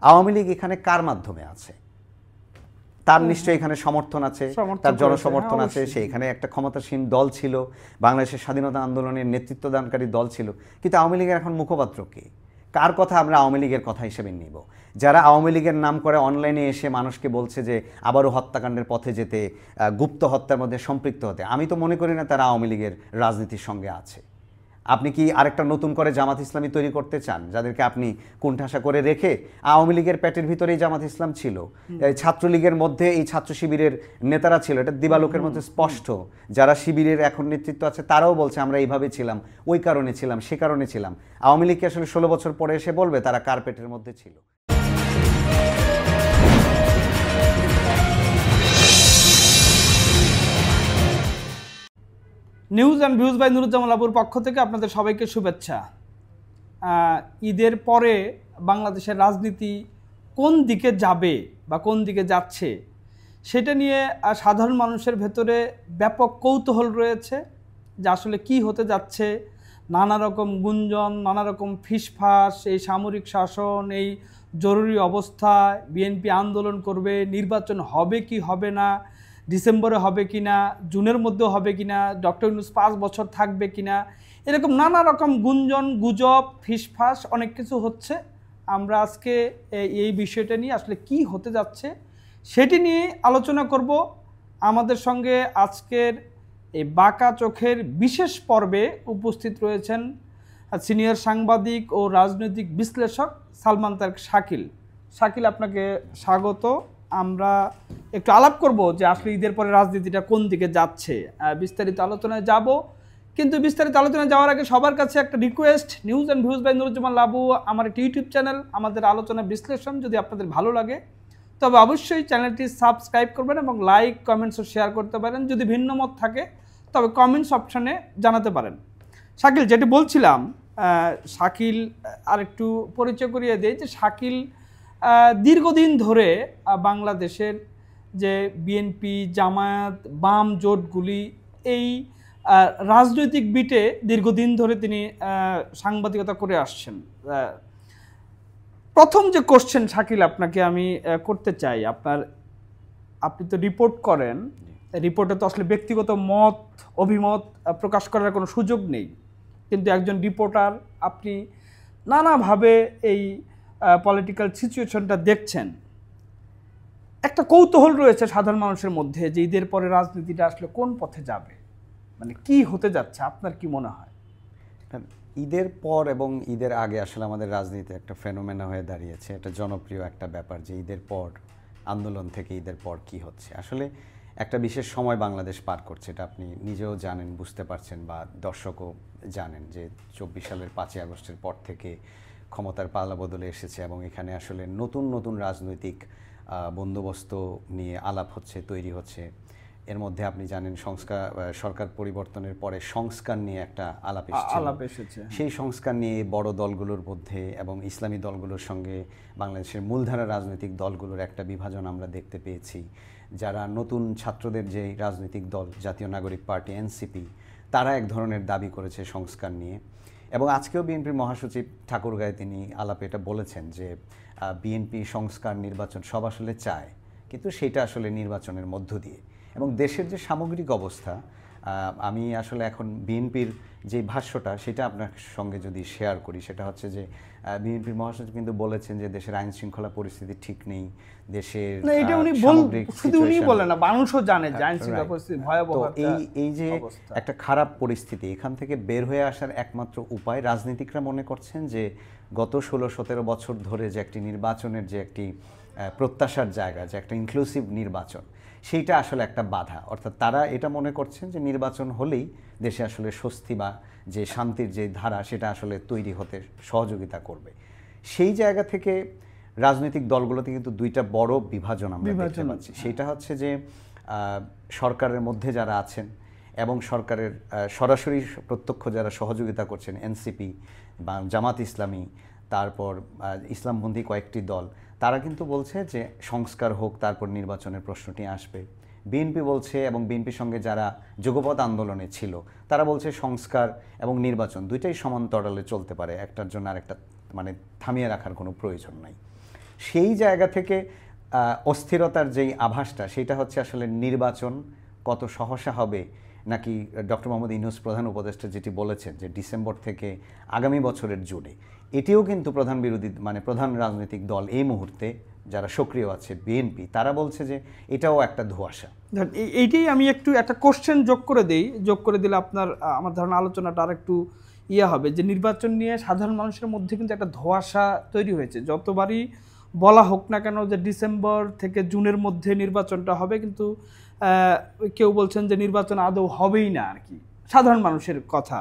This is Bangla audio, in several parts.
আওয়ামী লীগ এখানে কার মাধ্যমে আছে? তার নিশ্চয়ই এখানে সমর্থন আছে, তার জনসমর্থন আছে, সে এখানে একটা ক্ষমতাসীন দল ছিল, বাংলাদেশের স্বাধীনতা আন্দোলনের নেতৃত্ব দানকারী দল ছিল। কিন্তু আওয়ামী লীগের এখন মুখপাত্র কে? কার কথা আমরা আওয়ামী লীগের কথা হিসেবে নিব? যারা আওয়ামী লীগের নাম করে অনলাইনে এসে মানুষকে বলছে যে আবারও হত্যাকাণ্ডের পথে যেতে, গুপ্ত হত্যার মধ্যে সম্পৃক্ত হতে, আমি তো মনে করি না তারা আওয়ামী লীগের রাজনীতির সঙ্গে আছে। আপনি কি আরেকটা নতুন করে জামাত ইসলামী তৈরি করতে চান, যাদেরকে আপনি কোণঠাসা করে রেখে? আওয়ামী লীগের পেটের ভিতরেই জামাত ইসলাম ছিল, ছাত্রলীগের মধ্যে এই ছাত্র শিবিরের নেতারা ছিল, এটা দিবালোকের মধ্যে স্পষ্ট। যারা শিবিরের এখন নেতৃত্ব আছে তারাও বলছে আমরা এইভাবে ছিলাম, ওই কারণে ছিলাম, সে কারণে ছিলাম। আওয়ামী লীগকে আসলে 16 বছর পরে এসে বলবে তারা কার পেটের মধ্যে ছিল? News and views by Nuruzzaman লাবুর পক্ষ থেকে আপনাদের সবাইকে শুভেচ্ছা। ঈদের পরে বাংলাদেশের রাজনীতি কোন দিকে যাবে বা কোন দিকে যাচ্ছে সেটা নিয়ে সাধারণ মানুষের ভেতরে ব্যাপক কৌতূহল রয়েছে যে আসলে কি হতে যাচ্ছে। নানা রকম গুঞ্জন, নানা রকম ফিসফাস, এই সামরিক শাসন, এই জরুরি অবস্থায় বিএনপি আন্দোলন করবে, নির্বাচন হবে কি হবে না, ডিসেম্বরে হবে কি না, জুনের মধ্যে হবে কি না, ডক্টর ইউনূস 5 বছর থাকবে কি না, এরকম নানা রকম গুঞ্জন, গুজব, ফিসফাস অনেক কিছু হচ্ছে। আমরা আজকে এই বিষয়টা নিয়ে আসলে কি হতে যাচ্ছে সেটি নিয়ে আলোচনা করব। আমাদের সঙ্গে আজকের এই বাঁকা চোখের বিশেষ পর্বে উপস্থিত রয়েছেন সিনিয়র সাংবাদিক ও রাজনৈতিক বিশ্লেষক সালমান তারেক শাকিল। শাকিল, আপনাকে স্বাগত। আমরা একটু আলাপ করব যে আসলে ঈদের পরে রাজনীতিটা কোন দিকে যাচ্ছে, বিস্তারিত আলোচনায় যাব। কিন্তু বিস্তারিত আলোচনায় যাওয়ার আগে সবার কাছে একটা request, news and views by Nuruzzaman Labu আমার একটি ইউটিউব চ্যানেল, আমাদের আলোচনা বিশ্লেষণ যদি আপনাদের ভালো লাগে তবে অবশ্যই চ্যানেলটি সাবস্ক্রাইব করবেন এবং লাইক, কমেন্টস ও শেয়ার করতে পারেন। যদি ভিন্ন মত থাকে তবে কমেন্টস অপশানে জানাতে পারেন। শাকিল, যেটি বলছিলাম, শাকিল আর একটু পরিচয় করিয়ে দেই যে শাকিল দীর্ঘদিন ধরে বাংলাদেশের যে বিএনপি, জামায়াত, বাম জোটগুলি, এই রাজনৈতিক বিটে দীর্ঘদিন ধরে তিনি সাংবাদিকতা করে আসছেন। প্রথম যে কোশ্চেন শাকিল আপনাকে আমি করতে চাই, আপনি তো রিপোর্ট করেন, রিপোর্টে তো আসলে ব্যক্তিগত মত, অভিমত প্রকাশ করার কোনো সুযোগ নেই, কিন্তু একজন রিপোর্টার, আপনি নানাভাবে এই পলিটিক্যাল সিচুয়েশনটা দেখছেন। একটা কৌতূহল রয়েছে সাধারণ মানুষের মধ্যে যে ঈদের পরে রাজনীতিটা আসলে কোন পথে যাবে, মানে কি হতে যাচ্ছে, আপনার কি মনে হয়? ঈদের পর এবং ঈদের আগে আসলে আমাদের রাজনীতি একটা ফেনোমেনা হয়ে দাঁড়িয়েছে, এটা জনপ্রিয় একটা ব্যাপার যে ঈদের পর আন্দোলন থেকে ঈদের পর কি হচ্ছে। আসলে একটা বিশেষ সময় বাংলাদেশ পার করছে, এটা আপনি নিজেও জানেন, বুঝতে পারছেন, বা দর্শকও জানেন যে 24 সালের 5ই আগস্টের পর থেকে ক্ষমতার পালা বদলে এসেছে এবং এখানে আসলে নতুন নতুন রাজনৈতিক বন্দোবস্ত নিয়ে আলাপ হচ্ছে, তৈরি হচ্ছে। এর মধ্যে আপনি জানেন সরকার পরিবর্তনের পরে সংস্কার নিয়ে একটা আলাপ এসেছে। সেই সংস্কার নিয়ে বড় দলগুলোর মধ্যে এবং ইসলামী দলগুলোর সঙ্গে বাংলাদেশের মূলধারা রাজনৈতিক দলগুলোর একটা বিভাজন আমরা দেখতে পেয়েছি। যারা নতুন ছাত্রদের যে রাজনৈতিক দল জাতীয় নাগরিক পার্টি এনসিপি, তারা এক ধরনের দাবি করেছে সংস্কার নিয়ে। এবং আজকেও বিএনপির মহাসচিব ঠাকুরগাঁয়ে তিনি আলাপে এটা বলেছেন যে বিএনপি সংস্কার, নির্বাচন সব আসলে চায়, কিন্তু সেটা আসলে নির্বাচনের মধ্য দিয়ে। এবং দেশের যে সামগ্রিক অবস্থা, আমি আসলে এখন বিএনপির যে ভাষ্যটা সেটা আপনার সঙ্গে যদি শেয়ার করি, সেটা হচ্ছে যে বিএনপির মহাসচিব কিন্তু বলেছেন যে দেশের আইন শৃঙ্খলা পরিস্থিতি ঠিক নেই, দেশের এই যে একটা খারাপ পরিস্থিতি, এখান থেকে বের হয়ে আসার একমাত্র উপায় রাজনীতিকরা মনে করছেন যে গত 16-17 বছর ধরে যে একটি নির্বাচনের যে একটি প্রত্যাশার জায়গা, যে একটা ইনক্লুসিভ নির্বাচন, সেইটা আসলে একটা বাধা। অর্থাৎ তারা এটা মনে করছেন যে নির্বাচন হলেই দেশে আসলে স্বস্তি বা যে শান্তির যে ধারা সেটা আসলে তৈরি হতে সহযোগিতা করবে। সেই জায়গা থেকে রাজনৈতিক দলগুলোতে কিন্তু দুইটা বড় বিভাজন আমরা দেখতে পাচ্ছি। সেটা হচ্ছে যে সরকারের মধ্যে যারা আছেন এবং সরকারের সরাসরি প্রত্যক্ষ যারা সহযোগিতা করছেন, এনসিপি বা জামাত ইসলামী, তারপর ইসলামপন্থী কয়েকটি দল, তারা কিন্তু বলছে যে সংস্কার হোক, তারপর নির্বাচনের প্রশ্নটি আসবে। বিএনপি বলছে, এবং বিএনপির সঙ্গে যারা যুগপৎ আন্দোলনে ছিল তারা বলছে সংস্কার এবং নির্বাচন দুইটাই সমান্তরালে চলতে পারে, একটার জন্য আরেকটা মানে থামিয়ে রাখার কোনো প্রয়োজন নাই। সেই জায়গা থেকে অস্থিরতার যেই আভাসটা সেটা হচ্ছে আসলে নির্বাচন কত সহসা হবে, নাকি ডক্টর মোহাম্মদ ইউনূস প্রধান উপদেষ্টা যেটি বলেছেন যে ডিসেম্বর থেকে আগামী বছরের জুনে, এটিও কিন্তু প্রধান বিরোধী মানে প্রধান রাজনৈতিক দল এই মুহূর্তে যারা সক্রিয় আছে বিএনপি, তারা বলছে যে এটাও একটা ধোঁয়াশা। এইটাই আমি একটু একটা কোশ্চেন যোগ করে দিই, যোগ করে দিলে আপনার আমার ধারণা আলোচনাটা আর একটু হবে যে নির্বাচন নিয়ে সাধারণ মানুষের মধ্যে কিন্তু একটা ধোঁয়াশা তৈরি হয়েছে। যতবারই বলা হোক না কেন যে ডিসেম্বর থেকে জুনের মধ্যে নির্বাচনটা হবে, কিন্তু কেউ বলছেন যে নির্বাচন আদৌ হবেই না আর কি, সাধারণ মানুষের কথা।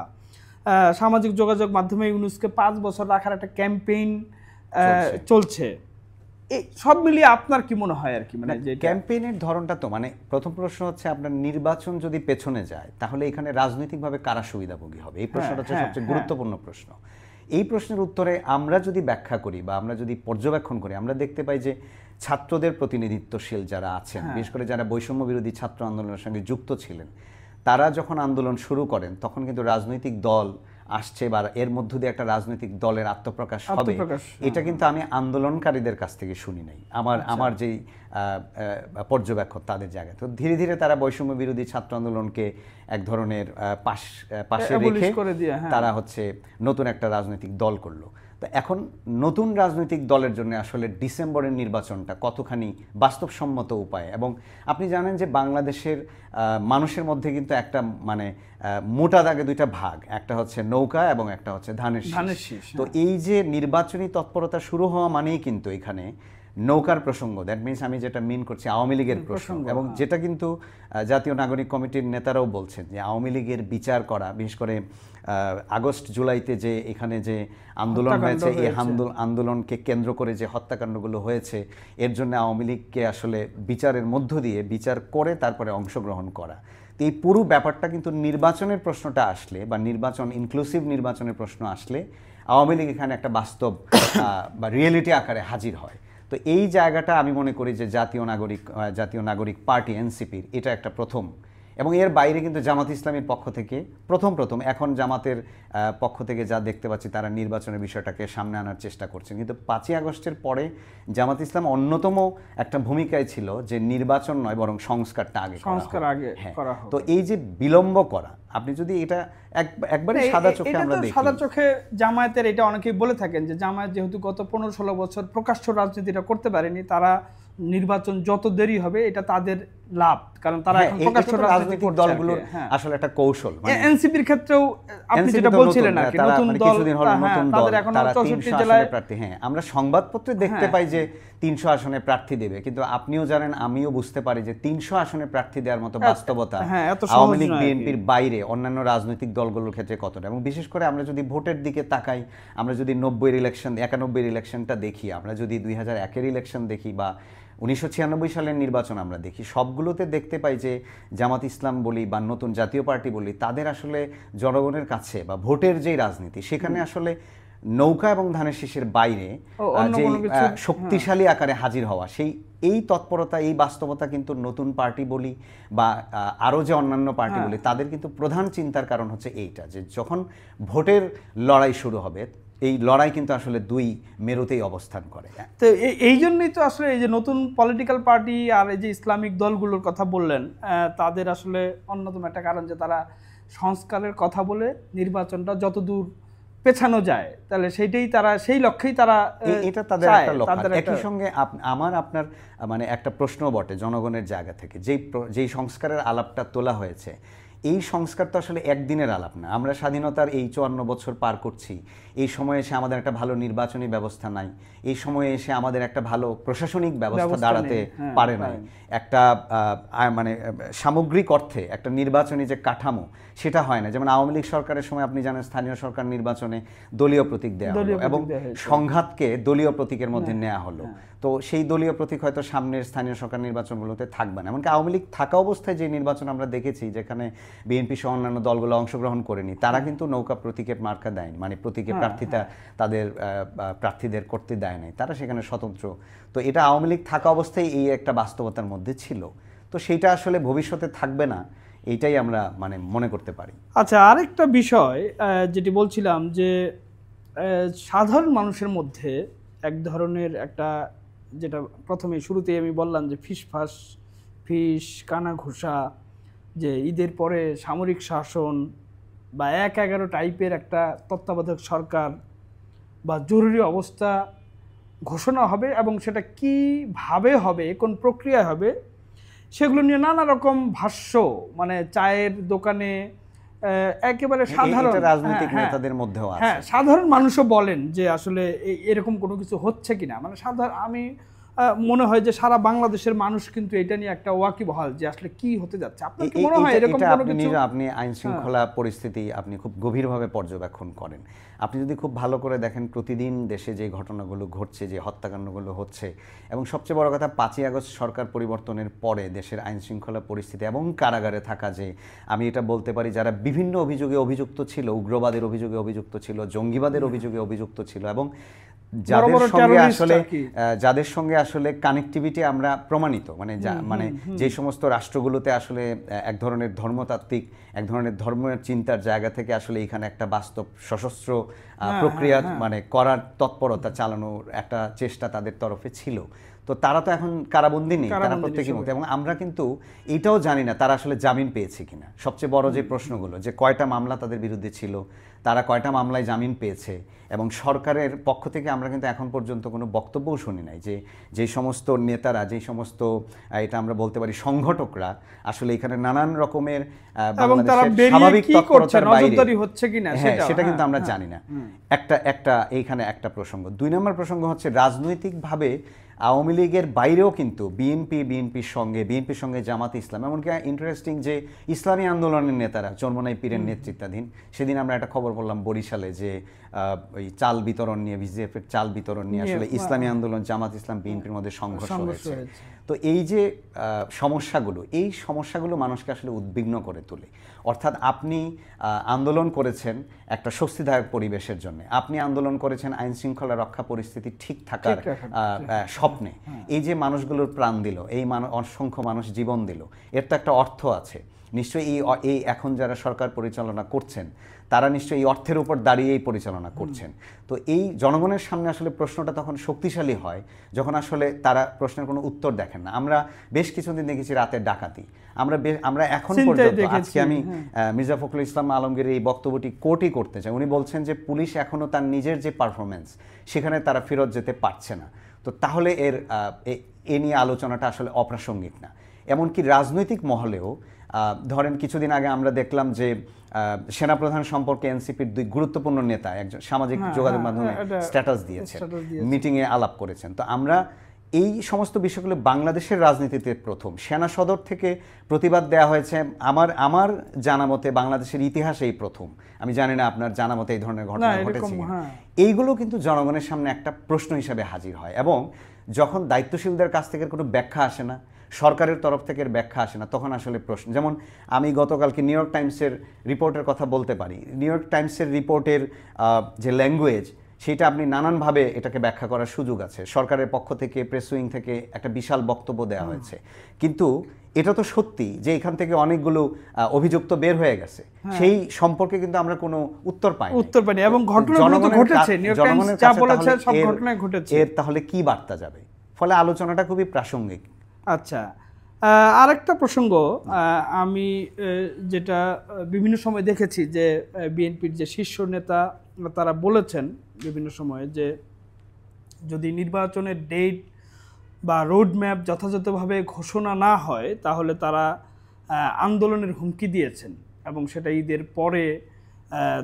সামাজিক যোগাযোগ মাধ্যমে ইউনূসকে 5 বছর রাখার একটা ক্যাম্পেইন চলছে। এই সব মিলিয়ে আপনার কি মনে হয় আর কি, মানে যে ক্যাম্পেইনের ধরনটা তো মানে প্রথম প্রশ্ন হচ্ছে আপনার নির্বাচন যদি পেছনে যায় তাহলে এখানে রাজনৈতিকভাবে কারা সুবিধাভোগী হবে, এই প্রশ্নটা হচ্ছে সবচেয়ে গুরুত্বপূর্ণ প্রশ্ন। এই প্রশ্নের উত্তরে আমরা যদি ব্যাখ্যা করি বা আমরা যদি পর্যবেক্ষণ করি, আমরা দেখতে পাই যে ছাত্রদের প্রতিনিধিত্বশীল যারা আছেন, বিশেষ করে যারা বৈষম্য বিরোধী ছাত্র আন্দোলনের সঙ্গে যুক্ত ছিলেন, তারা যখন আন্দোলন শুরু করেন তখন কিন্তু রাজনৈতিক দল আসছে বা এর মধ্য দিয়ে একটা রাজনৈতিক দলের আত্মপ্রকাশ হবে, এটা কিন্তু আমি আন্দোলনকারীদের কাছ থেকে শুনি নাই, আমার যেই পর্যবেক্ষণ তাদের জায়গায়। তো ধীরে ধীরে তারা বৈষম্য বিরোধী ছাত্র আন্দোলনকে এক ধরনের পাশে রেখে তারা হচ্ছে নতুন একটা রাজনৈতিক দল করলো। তো এখন নতুন রাজনৈতিক দলের জন্য আসলে ডিসেম্বরের নির্বাচনটা কতখানি বাস্তবসম্মত উপায়, এবং আপনি জানেন যে বাংলাদেশের মানুষের মধ্যে কিন্তু একটা মানে মোটা দাগে দুইটা ভাগ, একটা হচ্ছে নৌকা এবং একটা হচ্ছে ধানের শীষ। তো এই যে নির্বাচনী তৎপরতা শুরু হওয়া মানেই কিন্তু এখানে নৌকার প্রসঙ্গ, দ্যাট মিনস আমি যেটা মিন করছি আওয়ামী লীগের প্রসঙ্গ, এবং যেটা কিন্তু জাতীয় নাগরিক কমিটির নেতারাও বলছেন যে আওয়ামী লীগের বিচার করা, বিশেষ করে আগস্ট জুলাইতে যে এখানে যে আন্দোলন হয়েছে, এই আন্দোলনকে কেন্দ্র করে যে হত্যাকাণ্ডগুলো হয়েছে, এর জন্য আওয়ামী লীগকে আসলে বিচারের মধ্য দিয়ে বিচার করে তারপরে অংশগ্রহণ করা। তো এই পুরো ব্যাপারটা কিন্তু নির্বাচনের প্রশ্নটা আসলে বা নির্বাচন ইনক্লুসিভ নির্বাচনের প্রশ্ন আসলে আওয়ামী লীগ এখানে একটা বাস্তব বা রিয়েলিটি আকারে হাজির হয়। তো এই জায়গাটা আমি মনে করি যে জাতীয় নাগরিক পার্টি এনসিপির এটা একটা প্রথম, এবং এর বাইরে কিন্তু জামাত ইসলামের পক্ষ থেকে প্রথম এখন জামাতের পক্ষ থেকে যা দেখতে পাচ্ছি তারা নির্বাচনের বিষয়টাকে সামনে আনার চেষ্টা করছেন, কিন্তু 5ই আগস্টের পরে জামাত ইসলাম অন্যতম একটা ভূমিকায় ছিল যে নির্বাচন নয় বরং সংস্কারটা আগে করা হোক। তো এই যে বিলম্ব করা, আপনি যদি এটা একবারে সাদা চোখে আমরা দেখি, সাদা চোখে জামায়াতের এটা অনেকেই বলে থাকেন যে জামায়াত যেহেতু গত 15-16 বছর প্রকাশ্য রাজনীতিটা করতে পারেনি, তারা নির্বাচন যত দেরি হবে এটা তাদের লাভ, কারণ তারা এখন প্রকাশ্য রাজনীতিক দলগুলোর আসলে একটা কৌশল। এনসিপির ক্ষেত্রেও আপনি যেটা বলছিলেন আর কি, নতুন দল তাদের এখন 64 জেলায় প্রার্থী। আমরা সংবাদপত্রে দেখতে পাই যে 300 আসনে প্রার্থী দেবে, কিন্তু আপনিও জানেন আমিও বুঝতে পারি যে 300 আসনে প্রার্থী দেওয়ার মতো বাস্তবতা আওয়ামী লীগ বিএনপির বাইরে অন্যান্য রাজনৈতিক দলগুলোর ক্ষেত্রে কতটা, এবং বিশেষ করে আমরা যদি ভোটের দিকে তাকাই, আমরা যদি 90-এর ইলেকশন 91-এর ইলেকশনটা দেখি, আমরা যদি 2001-এর ইলেকশন দেখি বা 1996 সালের নির্বাচন আমরা দেখি, সবগুলোতে দেখতে পাই যে জামাত ইসলাম বলি বা নতুন জাতীয় পার্টি বলি, তাদের আসলে জনগণের কাছে বা ভোটের যেই রাজনীতি সেখানে আসলে নৌকা এবং ধানের শীষের বাইরে যে শক্তিশালী আকারে হাজির হওয়া, এই তৎপরতা, এই বাস্তবতা কিন্তু নতুন পার্টি বলি বা আরও যে অন্যান্য পার্টি বলি, তাদের কিন্তু প্রধান চিন্তার কারণ হচ্ছে এইটা যে যখন ভোটের লড়াই শুরু হবে, এই লড়াই কিন্তু আসলে দুই মেরুতেই অবস্থান করে। তো এই জন্যই তো আসলে এই যে নতুন পলিটিক্যাল পার্টি আর এই যে ইসলামিক দলগুলোর কথা বললেন, তাদের আসলে অন্যতম একটা কারণ যে তারা সংস্কারের কথা বলে নির্বাচনটা যতদূর পেছানো যায়, তাহলে সেইটাই তারা সেই লক্ষ্যেই তারা এটা তাদের একটা লক্ষ্য। একই সঙ্গে আপনার মানে একটা প্রশ্ন বটে জনগণের জায়গা থেকে, যেই সংস্কারের আলাপটা তোলা হয়েছে, এই সংস্কার তো আসলে একদিনের আলাপ না। আমরা স্বাধীনতার এই 54 বছর পার করছি, এই সময়ে এসে আমাদের একটা ভালো নির্বাচনী ব্যবস্থা নাই, এই সময়ে এসে আমাদের একটা ভালো প্রশাসনিক ব্যবস্থা দাঁড়াতে পারে নাই, একটা মানে সামগ্রিক অর্থে একটা নির্বাচনী যে কাঠামো সেটা হয় না। যেমন আওয়ামী লীগ সরকারের সময় আপনি জানেন স্থানীয় সরকার নির্বাচনে দলীয় প্রতীক দেওয়া হলো এবং সংঘাতকে দলীয় প্রতীকের মধ্যে নেওয়া হলো। তো সেই দলীয় প্রতীক হয়তো সামনের স্থানীয় সরকার নির্বাচনগুলোতে থাকবে না। এমনকি আওয়ামী লীগ থাকা অবস্থায় যে নির্বাচন আমরা দেখেছি, যেখানে বিএনপি সহ অন্যান্য দলগুলো অংশগ্রহণ করেনি, তারা কিন্তু নৌকা প্রতীকের মার্কা দেয়নি, মানে প্রতীকের প্রার্থিতা তাদের প্রার্থীদের করতে দেয় নাই, তারা সেখানে স্বতন্ত্র। তো এটা আওয়ামী লীগ থাকা অবস্থায় এই একটা বাস্তবতার মধ্যে ছিল। তো সেইটা আসলে ভবিষ্যতে থাকবে না, এইটাই আমরা মানে মনে করতে পারি। আচ্ছা, আরেকটা বিষয় যেটি বলছিলাম যে সাধারণ মানুষের মধ্যে এক ধরনের একটা যেটা প্রথমে শুরুতেই আমি বললাম যে ফিসফাস ফিস কানাঘুষা, যে ঈদের পরে সামরিক শাসন বা ১/১১ টাইপের একটা তত্ত্বাবধায়ক সরকার বা জরুরি অবস্থা ঘোষণা হবে, এবং সেটা কিভাবে হবে, কোন প্রক্রিয়া হবে, সেগুলো নিয়ে নানা রকম ভাষ্য, মানে চায়ের দোকানে একেবারে সাধারণ এটা রাজনৈতিক নেতাদের মধ্যেও আছে। হ্যাঁ, সাধারণ মানুষও বলেন যে আসলে এরকম কোনো কিছু হচ্ছে কিনা। মানে সাধারণ আমি মনে হয় যে সারা বাংলাদেশের মানুষ কিন্তু এটা নিয়ে একটা ওয়াকিবহাল যে আসলে কি হতে যাচ্ছে। আপনার কি মনে হয় এরকম কোনো কিছু? আপনি আইন শৃঙ্খলা পরিস্থিতি আপনি খুব গভীরভাবে পর্যবেক্ষণ করেন। আপনি যদি খুব ভালো করে দেখেন প্রতিদিন দেশে যে ঘটনাগুলো ঘটছে, যে হত্যাকাণ্ডগুলো হচ্ছে, এবং সবচেয়ে বড় কথা ৫ই আগস্ট সরকার পরিবর্তনের পরে দেশের আইন শৃঙ্খলা পরিস্থিতি এবং কারাগারে থাকা, যে আমি এটা বলতে পারি যারা বিভিন্ন অভিযোগে অভিযুক্ত ছিল, উগ্রবাদের অভিযোগে অভিযুক্ত ছিল, জঙ্গিবাদের অভিযোগে অভিযুক্ত ছিল, এবং যাদের সঙ্গে আসলে কানেক্টিভিটি আমরা প্রমাণিত, মানে যে সমস্ত রাষ্ট্রগুলোতে আসলে এক ধরনের ধর্মতাত্ত্বিক, এক ধরনের ধর্মের চিন্তার জায়গা থেকে আসলে এখানে একটা বাস্তব সশস্ত্র প্রক্রিয়া মানে করার তৎপরতা চালানোর একটা চেষ্টা তাদের তরফে ছিল। তো তারা তো এখন কারাবন্দী নেই, তারা প্রত্যেকেই মুক্ত। এবং আমরা কিন্তু এটাও জানি না তারা আসলে জামিন পেয়েছে কিনা। সবচেয়ে বড় যে প্রশ্নগুলো, যে কয়টা মামলা তাদের বিরুদ্ধে ছিল, তারা কয়টা মামলায় জামিন পেয়েছে, এবং সরকারের পক্ষ থেকে আমরা কিন্তু এখন পর্যন্ত কোনো বক্তব্যও শুনি নাই যে যে সমস্ত নেতারা, যে সমস্ত এটা আমরা বলতে পারি সংগঠকরা আসলে এখানে নানান রকমের স্বাভাবিক তৎপরতার বাইরে হচ্ছে কিনা সেটা কিন্তু আমরা জানি না। একটা এইখানে একটা প্রসঙ্গ। ২ নম্বর প্রসঙ্গ হচ্ছে রাজনৈতিকভাবে আওয়ামী লীগের বাইরেও কিন্তু বিএনপির সঙ্গে জামাত ইসলাম, এমনকি ইন্টারেস্টিং যে ইসলামী আন্দোলনের নেতারা চরমোনাই পীরের নেতৃত্বাধীন, সেদিন আমরা একটা খবর বললাম বরিশালে যে ওই চাল বিতরণ নিয়ে, ভিজিএফের চাল বিতরণ নিয়ে আসলে ইসলামী আন্দোলন, জামাত ইসলাম, বিএনপির মধ্যে সংঘর্ষ হয়েছে। তো এই যে সমস্যাগুলো মানুষকে আসলে উদ্বিগ্ন করে তোলে। অর্থাৎ আপনি আন্দোলন করেছেন একটা স্বস্তিদায়ক পরিবেশের জন্য, আপনি আন্দোলন করেছেন আইন শৃঙ্খলা রক্ষা পরিস্থিতি ঠিক থাকার স্বপ্নে। এই যে মানুষগুলোর প্রাণ দিল, এই অসংখ্য মানুষ জীবন দিল, এর তো একটা অর্থ আছে নিশ্চয়ই। এই এখন যারা সরকার পরিচালনা করছেন তারা নিশ্চয়ই এই অর্থের উপর দাঁড়িয়েই পরিচালনা করছেন। তো এই জনগণের সামনে আসলে প্রশ্নটা তখন শক্তিশালী হয় যখন আসলে তারা প্রশ্নের কোনো উত্তর দেখেন না। আমরা বেশ কিছুদিন দেখেছি রাতের ডাকাতি, আমরা এখন পর্যন্ত, আজকে আমি মির্জা ফখরুল ইসলাম আলমগীরের এই বক্তব্যটি কোটই করতে চাই। উনি বলছেন যে পুলিশ এখনো তার নিজের যে পারফরমেন্স সেখানে তারা ফেরত যেতে পারছে না। তো তাহলে এ নিয়ে আলোচনাটা আসলে অপ্রাসঙ্গিক না। এমনকি রাজনৈতিক মহলেও ধরেন কিছুদিন আগে আমরা দেখলাম যে সেনাপ্রধান সম্পর্কে এনসিপির 2 গুরুত্বপূর্ণ নেতা একজন সামাজিক যোগাযোগ মাধ্যমে স্ট্যাটাস দিয়েছেন, মিটিংয়ে আলাপ করেছেন। তো আমরা এই সমস্ত বিষয়গুলো বাংলাদেশের রাজনীতিতে প্রথম। সেনা সদর থেকে প্রতিবাদ দেওয়া হয়েছে আমার জানা মতে বাংলাদেশের ইতিহাসে এই প্রথম। আমি জানি না আপনার জানা মতে এই ধরনের ঘটনা ঘটেছে। এইগুলো কিন্তু জনগণের সামনে একটা প্রশ্ন হিসেবে হাজির হয়, এবং যখন দায়িত্বশীলদের কাছ থেকে কোনো ব্যাখ্যা আসে না, সরকারের তরফ থেকে ব্যাখ্যা আসে না, তখন আসলে প্রশ্ন। যেমন আমি গতকালকে নিউ ইয়র্ক টাইমসের রিপোর্টের কথা বলতে পারি। নিউ ইয়র্ক টাইমসের রিপোর্টের যে ল্যাঙ্গুয়েজ, সেটা আপনি নানানভাবে এটাকে ব্যাখ্যা করার সুযোগ আছে। সরকারের পক্ষ থেকে, প্রেস উইং থেকে একটা বিশাল বক্তব্য দেওয়া হয়েছে, কিন্তু এটা তো সত্যি যে এখান থেকে অনেকগুলো অভিযুক্ত বের হয়ে গেছে, সেই সম্পর্কে কিন্তু আমরা কোনো উত্তর পাইনি। এবং ঘটনাগুলো তো ঘটেছে, নিউ ইয়র্ক টাইমস যা বলেছে সব ঘটনাই ঘটেছে। এর তাহলে কি বার্তা যাবে? ফলে আলোচনাটা খুবই প্রাসঙ্গিক। আচ্ছা, আরেকটা প্রসঙ্গ আমি যেটা বিভিন্ন সময় দেখেছি যে বিএনপির যে শীর্ষ নেতা তারা বলেছেন বিভিন্ন সময়ে যে যদি নির্বাচনের ডেট বা রোড ম্যাপ যথাযথভাবে ঘোষণা না হয় তাহলে তারা আন্দোলনের হুমকি দিয়েছেন, এবং সেটা ঈদের পরে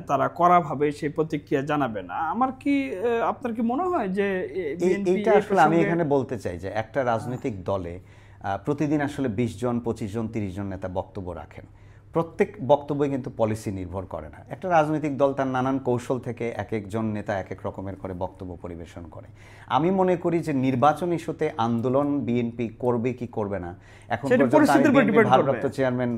তারা কড়াভাবে সেই প্রতিক্রিয়া জানাবে না। আপনার কি মনে হয় যে এইটা আসলে আমি এখানে বলতে চাই যে একটা রাজনৈতিক দলে প্রতিদিন আসলে 20 জন, 25 জন, 30 জন নেতা বক্তব্য রাখেন। প্রত্যেক বক্তব্যই কিন্তু পলিসি নির্ভর করে না। একটা রাজনৈতিক দল তার নানান কৌশল থেকে এক একজন নেতা এক এক রকমের করে বক্তব্য পরিবেশন করে। আমি মনে করি যে নির্বাচন ইস্যুতে আন্দোলন বিএনপি করবে কি করবে না, এখন পর্যন্ত ভারপ্রাপ্ত চেয়ারম্যান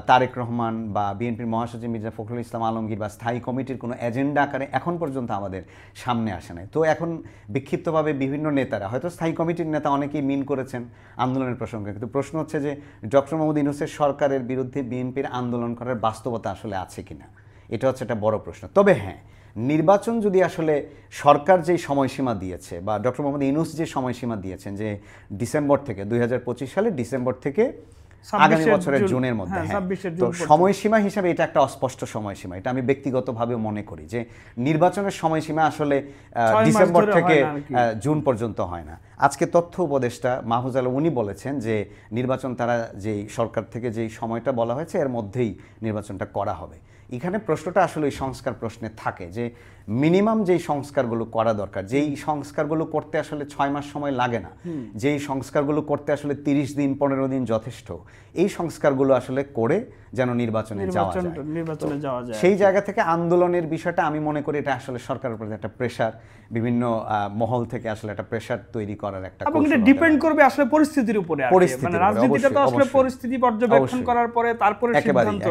তারেক রহমান বা বিএনপির মহাসচিব মির্জা ফখরুল ইসলাম আলমগীর বা স্থায়ী কমিটির কোনো এজেন্ডা আকারে এখন পর্যন্ত আমাদের সামনে আসে নাই। তো এখন বিক্ষিপ্তভাবে বিভিন্ন নেতারা, হয়তো স্থায়ী কমিটির নেতা অনেকেই মিন করেছেন আন্দোলনের প্রসঙ্গে, কিন্তু প্রশ্ন হচ্ছে যে ডক্টর মোহাম্মদ ইউনূসের সরকারের বিরুদ্ধে বিএনপির আন্দোলন করার বাস্তবতা আসলে আছে কিনা, এটা হচ্ছে একটা বড় প্রশ্ন। তবে হ্যাঁ, নির্বাচন যদি আসলে সরকার যেই সময়সীমা দিয়েছে বা ডক্টর মোহাম্মদ ইউনূস যে সময়সীমা দিয়েছেন যে ডিসেম্বর থেকে 2025 সালের ডিসেম্বর থেকে আগামী বছরের জুনের মধ্যে, তো সময়সীমা হিসাবে এটা একটা অস্পষ্ট সময়সীমা। এটা আমি ব্যক্তিগতভাবে মনে করি যে নির্বাচনের সময়সীমা আসলে ডিসেম্বর থেকে জুন পর্যন্ত হয় না। আজকে তথ্য উপদেষ্টা মাহফুজ আলম উনি বলেছেন যে নির্বাচন তারা যেই সরকার থেকে যেই সময়টা বলা হয়েছে এর মধ্যেই নির্বাচনটা করা হবে। এখানে প্রশ্নটা আসলে ওই সংস্কার প্রশ্নে থাকে যে মিনিমাম যেই সংস্কারগুলো করা দরকার, যেই সংস্কারগুলো করতে আসলে 6 মাস সময় লাগে না, যেই সংস্কারগুলো করতে আসলে 30 দিন 15 দিন যথেষ্ট, এই সংস্কারগুলো আসলে করে যেন নির্বাচনে যাওয়া যায়। সেই জায়গা থেকে আন্দোলনের বিষয়টা আমি মনে করি এটা আসলে সরকারের উপর একটা প্রেশার, বিভিন্ন মহল থেকে আসলে একটা প্রেশার তৈরি করার একটা এবং এটা ডিপেন্ড করবে আসলে পরিস্থিতির উপরে। মানে রাজনীতিটা তো আসলে পরিস্থিতি পর্যবেক্ষণ করার পরে তারপরে সিদ্ধান্ত,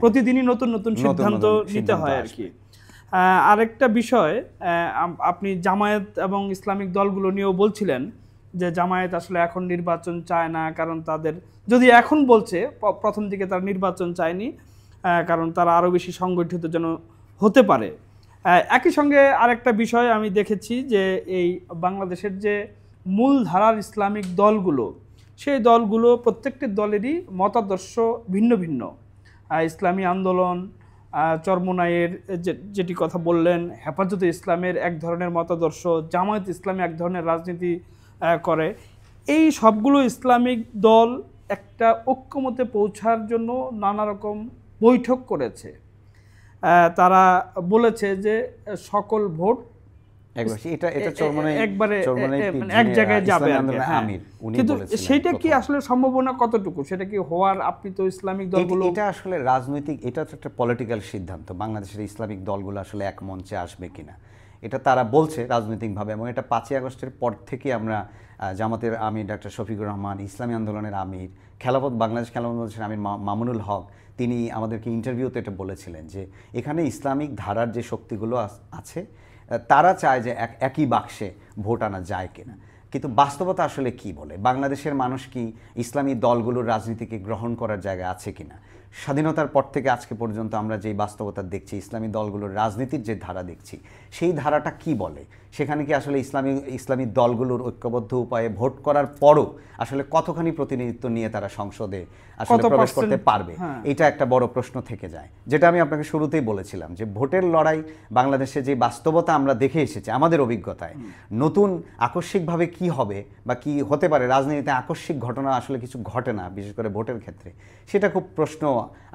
প্রতিদিনই নতুন নতুন সিদ্ধান্ত নিতে হয় আর কি। আরেকটা বিষয়, আপনি জামায়াত এবং ইসলামিক দলগুলো নিয়েও বলছিলেন যে জামায়াত আসলে এখন নির্বাচন চায় না, কারণ তাদের যদি এখন বলছে প্রথম দিকে তারা নির্বাচন চায়নি কারণ তারা আরও বেশি সংগঠিত যেন হতে পারে। একই সঙ্গে আরেকটা বিষয় আমি দেখেছি যে এই বাংলাদেশের যে মূলধারার ইসলামিক দলগুলো, সেই দলগুলো প্রত্যেকটি দলেরই মতাদর্শ ভিন্ন ভিন্ন। ইসলামী আন্দোলন, চরমোনাইয়ের যেটি কথা বললেন, হেফাজতে ইসলামের এক ধরনের মতাদর্শ, জামায়াত ইসলামী এক ধরনের রাজনীতি করে। এই সবগুলো ইসলামিক দল একটা ঐক্যমতে পৌঁছার জন্য নানা রকম বৈঠক করেছে। তারা বলেছে যে সকল ভোট একবারে এক জায়গায় যাবে। কিন্তু সেইটা কি আসলে সম্ভাবনা কতটুকু, সেটা কি হওয়ার, আপনি তো ইসলামিক দলগুলো, এটা আসলে রাজনৈতিক, এটা তো একটা পলিটিক্যাল সিদ্ধান্ত, বাংলাদেশের ইসলামিক দলগুলো আসলে এক মঞ্চে আসবে কিনা এটা তারা বলছে রাজনৈতিকভাবে। এবং এটা 5ই আগস্টের পর থেকে আমরা জামাতের আমির ডক্টর শফিকুর রহমান, ইসলামী আন্দোলনের আমির, বাংলাদেশ খেলাফত মজলিসের আমির মামুনুল হক, তিনি আমাদেরকে ইন্টারভিউতে এটা বলেছিলেন যে এখানে ইসলামিক ধারার যে শক্তিগুলো আছে তারা চায় যে একই বাক্সে ভোট আনা যায় কিনা। কিন্তু বাস্তবতা আসলে কি বলে, বাংলাদেশের মানুষ কি ইসলামী দলগুলোর রাজনীতিকে গ্রহণ করার জায়গা আছে কিনা? স্বাধীনতার পর থেকে আজকে পর্যন্ত আমরা যেই বাস্তবতা দেখছি, ইসলামী দলগুলোর রাজনীতির যে ধারা দেখছি, সেই ধারাটা কি বলে? সেখানে কি আসলে ইসলামী দলগুলোর ঐক্যবদ্ধ উপায়ে ভোট করার পরও আসলে কতখানি প্রতিনিধিত্ব নিয়ে তারা সংসদে আসলে প্রবেশ করতে পারবে? এটা একটা বড় প্রশ্ন থেকে যায়, যেটা আমি আপনাকে শুরুতেই বলেছিলাম যে ভোটের লড়াই বাংলাদেশে যে বাস্তবতা আমরা দেখে এসেছি আমাদের অভিজ্ঞতায়, নতুন আকস্মিকভাবে কি হবে বা কি হতে পারে, রাজনীতিতে আকস্মিক ঘটনা আসলে কিছু ঘটে না, বিশেষ করে ভোটের ক্ষেত্রে, সেটা খুব প্রশ্ন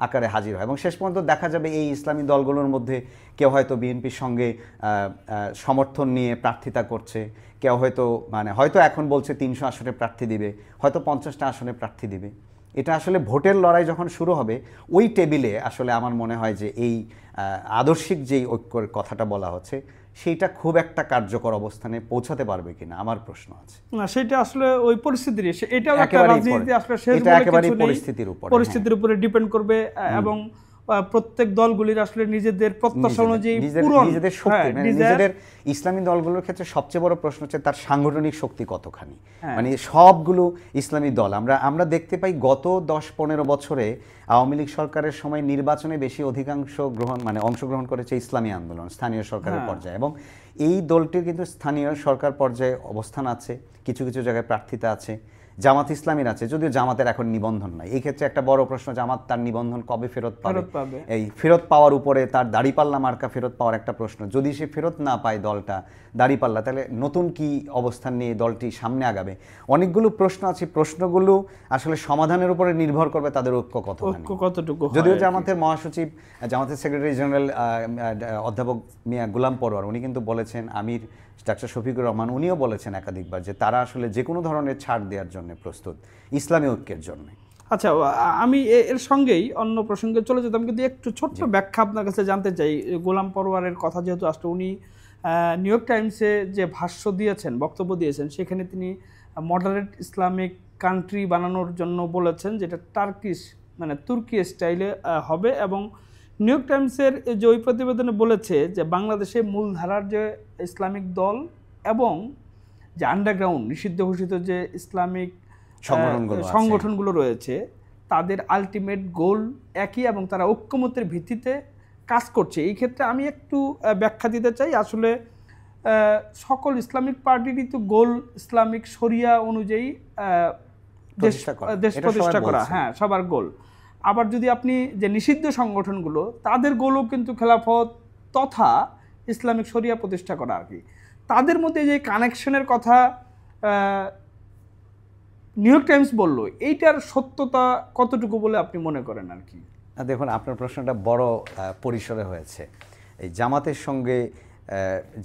আকারে হাজির হয়। এবং শেষ পর্যন্ত দেখা যাবে এই ইসলামী দলগুলোর মধ্যে কেউ হয়তো বিএনপির সঙ্গে সমর্থন নিয়ে প্রার্থিতা করছে, কেউ হয়তো এখন বলছে 300 আসনে প্রার্থী দিবে, হয়তো 50টা আসনে প্রার্থী দিবে। এটা আসলে ভোটের লড়াই যখন শুরু হবে ওই টেবিলে আসলে আমার মনে হয় যে এই আদর্শিক যেই ঐক্যের কথাটা বলা হচ্ছে সেইটা খুব একটা কার্যকর অবস্থানে পৌঁছাতে পারবে কিনা আমার প্রশ্ন আছে। না, সেটা আসলে ওই পরিস্থিতির, এটাও একটা রাজনীতি আসলে শেষ বলে কিছু নেই, পরিস্থিতির উপরে ডিপেন্ড করবে। এবং প্রত্যেক দলগুলির আসলে নিজেদের প্রত্যাশা অনুযায়ী নিজেদের শক্তি, নিজেদের ইসলামী দলগুলোর ক্ষেত্রে সবচেয়ে বড় প্রশ্ন হচ্ছে তার সাংগঠনিক শক্তি কতখানি। মানে সবগুলো ইসলামী দল আমরা দেখতে পাই গত 10-15 বছরে আওয়ামী লীগ সরকারের সময় নির্বাচনে বেশি অংশগ্রহণ করেছে ইসলামী আন্দোলন স্থানীয় সরকারের পর্যায়ে, এবং এই দলটির কিন্তু স্থানীয় সরকার পর্যায়ে অবস্থান আছে, কিছু কিছু জায়গায় প্রার্থিতা আছে, জামাত ইসলামীর আছে, যদিও জামাতের এখন নিবন্ধন নাই। এই ক্ষেত্রে একটা বড় প্রশ্ন, জামাত তার নিবন্ধন কবে ফেরত পাবে? এই ফেরত পাওয়ার উপরে তার দাড়িপাল্লা মার্কা ফেরত পাওয়ার একটা প্রশ্ন। যদি সে ফেরত না পায় দলটা দাড়িপাল্লা, তাহলে নতুন কি অবস্থান নিয়ে দলটি সামনে আগাবে? অনেকগুলো প্রশ্ন আছে, প্রশ্নগুলো আসলে সমাধানের উপরে নির্ভর করবে তাদের ঐক্য কতটুকু। যদিও জামাতের মহাসচিব, জামাতের সেক্রেটারি জেনারেল অধ্যাপক মিয়া গুলাম পরোয়ার, উনি কিন্তু বলেছেন, আমির ডাক্তার শফিকুর রহমান উনিও বলেছেন একাধিকবার যে তারা আসলে যে কোনো ধরনের ছাড় দেওয়ার জন্য প্রস্তুত ইসলামী ঐক্যের জন্য। আচ্ছা, আমি এর সঙ্গেই অন্য প্রসঙ্গে চলে যেতাম, কিন্তু একটু ছোট্ট ব্যাখ্যা আপনার কাছে জানতে চাই। গোলাম পরোয়ারের কথা যেহেতু আসলে, উনি নিউ ইয়র্ক টাইমসে যে ভাষ্য দিয়েছেন, বক্তব্য দিয়েছেন, সেখানে তিনি মডারেট ইসলামিক কান্ট্রি বানানোর জন্য বলেছেন, যেটা তুর্কি স্টাইলে হবে। এবং নিউ ইয়র্ক টাইমসের যে ওই প্রতিবেদনে বলেছে যে বাংলাদেশে মূলধারার যে ইসলামিক দল এবং যে আন্ডারগ্রাউন্ড নিষিদ্ধ ঘোষিত যে ইসলামিক সংগঠনগুলো রয়েছে, তাদের আলটিমেট গোল একই এবং তারা ঐক্যমত্যের ভিত্তিতে কাজ করছে। এই ক্ষেত্রে আমি একটু ব্যাখ্যা দিতে চাই। আসলে সকল ইসলামিক পার্টিরই তো গোল ইসলামিক শরিয়া অনুযায়ী দেশ প্রতিষ্ঠা করা, হ্যাঁ, সবার গোল। আবার যদি আপনি যে নিষিদ্ধ সংগঠনগুলো, তাদের গোলও কিন্তু খেলাফত তথা ইসলামিক শরিয়া প্রতিষ্ঠা করা আর কি। তাদের মধ্যে যে কানেকশনের কথা নিউ ইয়র্ক টাইমস বললো, এইটার সত্যতা কতটুকু বলে আপনি মনে করেন আর কি? দেখুন, আপনার প্রশ্নটা বড় পরিসরে হয়েছে। এই জামাতের সঙ্গে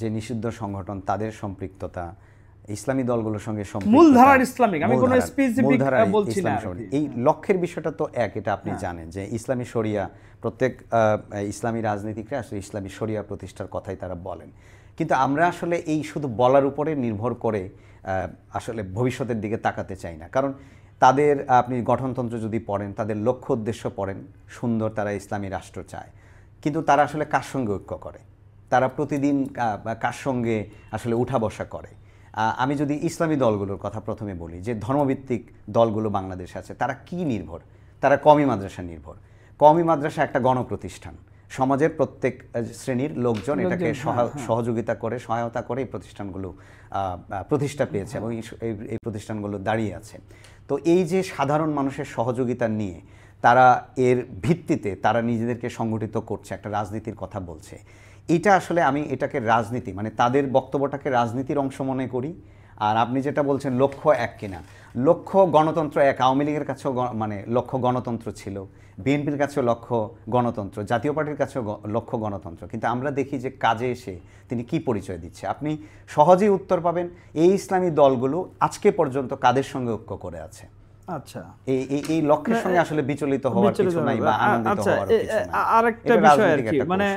যে নিষিদ্ধ সংগঠন, তাদের সম্পৃক্ততা ইসলামী দলগুলোর সঙ্গে মূলধারার ইসলামিক, আমি কোনো স্পেসিফিক বলছি না, এই লক্ষ্যের বিষয়টা তো এক, এটা আপনি জানেন যে ইসলামী শরিয়া, প্রত্যেক ইসলামী রাজনীতিকরা আসলে ইসলামী শরিয়া প্রতিষ্ঠার কথাই তারা বলেন। কিন্তু আমরা আসলে এই শুধু বলার উপরে নির্ভর করে আসলে ভবিষ্যতের দিকে তাকাতে চাই না। কারণ তাদের আপনি গঠনতন্ত্র যদি পড়েন, তাদের লক্ষ্য উদ্দেশ্য পড়েন, সুন্দর, তারা ইসলামী রাষ্ট্র চায়। কিন্তু তারা আসলে কার সঙ্গে ঐক্য করে, তারা প্রতিদিন কার সঙ্গে আসলে উঠা বসা করে। আমি যদি ইসলামী দলগুলোর কথা প্রথমে বলি, যে ধর্মভিত্তিক দলগুলো বাংলাদেশে আছে, তারা কি নির্ভর? তারা কওমি মাদ্রাসা নির্ভর। কওমি মাদ্রাসা একটা গণপ্রতিষ্ঠান, সমাজের প্রত্যেক শ্রেণীর লোকজন এটাকে সহযোগিতা করে, সহায়তা করে এই প্রতিষ্ঠানগুলো প্রতিষ্ঠা পেয়েছে এবং এই প্রতিষ্ঠানগুলো দাঁড়িয়ে আছে। তো এই যে সাধারণ মানুষের সহযোগিতা নিয়ে তারা এর ভিত্তিতে তারা নিজেদেরকে সংগঠিত করছে, একটা রাজনীতির কথা বলছে, এটা আসলে আমি এটাকে রাজনীতি, মানে তাদের বক্তব্যটাকে রাজনীতির অংশ মনে করি। আর আপনি যেটা বলছেন লক্ষ্য এক কিনা, লক্ষ্য গণতন্ত্র এক। আওয়ামী লীগের কাছেও মানে লক্ষ্য গণতন্ত্র ছিল, বিএনপির কাছেও লক্ষ্য গণতন্ত্র, জাতীয় পার্টির কাছেও লক্ষ্য গণতন্ত্র। কিন্তু আমরা দেখি যে কাজে এসে তিনি কি পরিচয় দিচ্ছে। আপনি সহজেই উত্তর পাবেন এই ইসলামী দলগুলো আজকে পর্যন্ত কাদের সঙ্গে ঐক্য করে আছে। আচ্ছা, এই লক্ষ্যের সঙ্গে আসলে বিচলিত হওয়ার কিছু নাই বা আনন্দিত হওয়ার কিছু নাই। আরেকটা বিষয় আর কি, মানে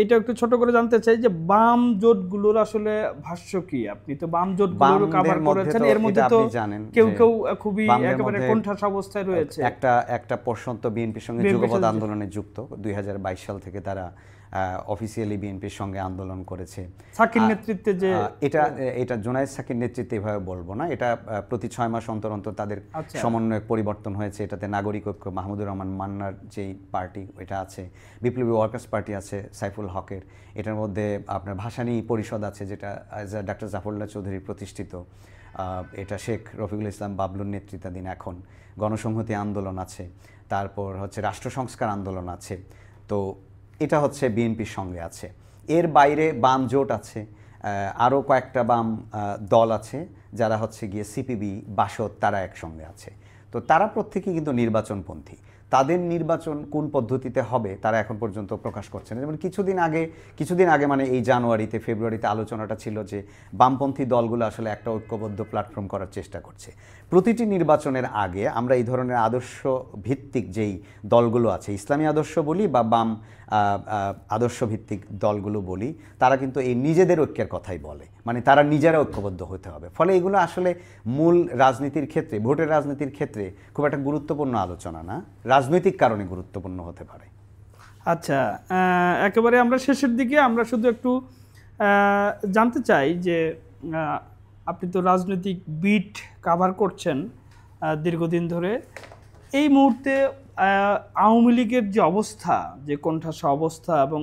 এটা একটু ছোট করে জানতে চাই যে বাম জোটগুলোর আসলে ভাষ্য কি? আপনি তো বাম জোটগুলোর কভার করেছেন, এর মধ্যে তো কেউ কেউ খুবই একেবারে কোণঠাসা অবস্থায় রয়েছে। একটা পোর্শন তো বিএনপির সঙ্গে যুগপৎ আন্দোলনে যুক্ত। 2022 সাল থেকে তারা অফিসিয়ালি বিএনপির সঙ্গে আন্দোলন করেছে। সাকির নেতৃত্বে যে এটা জুনায়েদ সাকির নেতৃত্বে এভাবে বলবো না, এটা প্রতি 6 মাস অন্তর অন্তর তাদের সমন্বয়ক পরিবর্তন হয়েছে। এটাতে নাগরিক ঐক্য, মাহমুদুর রহমান মান্নার যেই পার্টি ওইটা আছে, বিপ্লবী ওয়ার্কার্স পার্টি আছে সাইফুল হকের, এটার মধ্যে আপনার ভাসানী পরিষদ আছে যেটা ডক্টর জাফরুল্লাহ চৌধুরী প্রতিষ্ঠিত, এটা শেখ রফিকুল ইসলাম বাবলুর নেতৃত্বাধীন এখন গণসংহতি আন্দোলন আছে, তারপর হচ্ছে রাষ্ট্র সংস্কার আন্দোলন আছে। তো এটা হচ্ছে বিএনপির সঙ্গে আছে। এর বাইরে বাম জোট আছে, আরও কয়েকটা বাম দল আছে যারা হচ্ছে গিয়ে সিপিবি, বাসদ, তারা একসঙ্গে আছে। তো তারা প্রত্যেকেই কিন্তু নির্বাচনপন্থী। তাদের নির্বাচন কোন পদ্ধতিতে হবে তারা এখন পর্যন্ত প্রকাশ করছে না। যেমন কিছুদিন আগে মানে এই জানুয়ারিতে ফেব্রুয়ারিতে আলোচনাটা ছিল যে বামপন্থী দলগুলো আসলে একটা ঐক্যবদ্ধ প্ল্যাটফর্ম করার চেষ্টা করছে। প্রতিটি নির্বাচনের আগে আমরা এই ধরনের আদর্শ ভিত্তিক যেই দলগুলো আছে, ইসলামী আদর্শ বলি বা বাম আদর্শ ভিত্তিক দলগুলো বলি, তারা কিন্তু এই নিজেদের ঐক্যের কথাই বলে, মানে তারা নিজেরা ঐক্যবদ্ধ হতে হবে। ফলে এগুলো আসলে মূল রাজনীতির ক্ষেত্রে, ভোটের রাজনীতির ক্ষেত্রে খুব একটা গুরুত্বপূর্ণ আলোচনা না, রাজনৈতিক কারণে গুরুত্বপূর্ণ হতে পারে। আচ্ছা, একেবারে আমরা শেষের দিকে আমরা শুধু একটু জানতে চাই যে আপনি তো রাজনৈতিক বিট কাভার করছেন দীর্ঘদিন ধরে, এই মুহূর্তে আওয়ামী লীগের যে অবস্থা, যে কোণঠাসা অবস্থা এবং